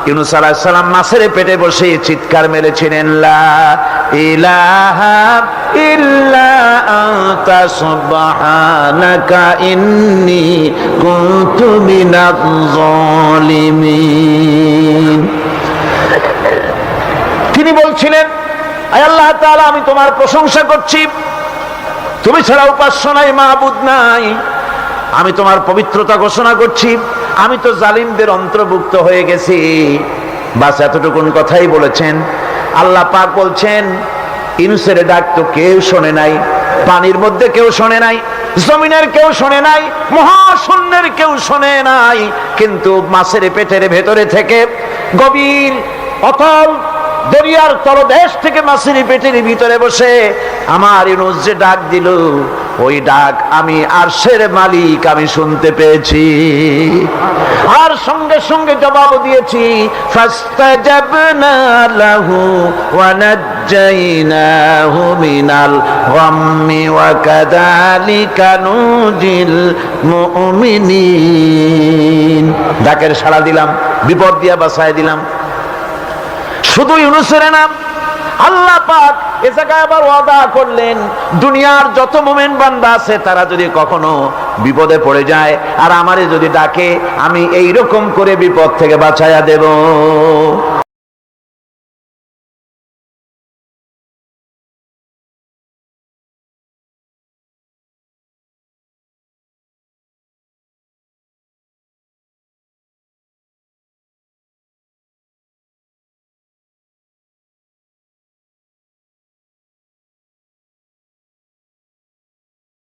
ইউনূস আলাইহিস সালাম মাছের পেটে বসে চিৎকার মেরেছিলেন, লা ইলাহা ইল্লা আনতা সুবহানাকা ইন্নী কুনতু মিনাজ জালিমিন। তিনি বলছিলেন, আয় আল্লাহ তাআলা, আমি তোমার প্রশংসা করছি, তুমি ছাড়া উপাস্য নাই, মাবুদ নাই। আমি তোমার পবিত্রতা ঘোষণা করছি, আমি তো জালিমদের অন্তর্ভুক্ত হয়ে গেছি। বাস এতটুকুন কথাই বলেছেন। আল্লাহ পাক বলছেন, ইউনূসের ডাক তো কেউ শোনে নাই, পানির মধ্যে কেউ শোনে নাই, জমিনের কেউ শোনে নাই, মহাশূন্যের কেউ শোনে নাই, কিন্তু মাছের পেটের ভেতরে থেকে গভীর অতল দরিয়ার তলদেশ থেকে মাছের পেটের ভিতরে বসে আমার ইউনূস যে ডাক দিল, ওই ডাক আমি আরশের মালিক আমি শুনতে পেয়েছি, আর সঙ্গে সঙ্গে জবাব দিয়েছি, ফাস্তাজাবনা লাহু ওয়া নাজ্জাইনাহু মিনাল গাম্মি ওয়া কাযালিকা নুজিল মুমিনিন। ডাকের সাড়া দিলাম, বিপদ দিয়া বাঁচায় দিলাম। শুধু ইউনূসের নাম, আল্লাহ পাক এ জায়গায় আবার ওয়াদা করলেন, দুনিয়ার যত মুমিন বান্দা আছে তারা যদি কখনো বিপদে পড়ে যায় আর আমারে যদি ডাকে, আমি এই রকম করে বিপদ থেকে বাঁচায়া দেব।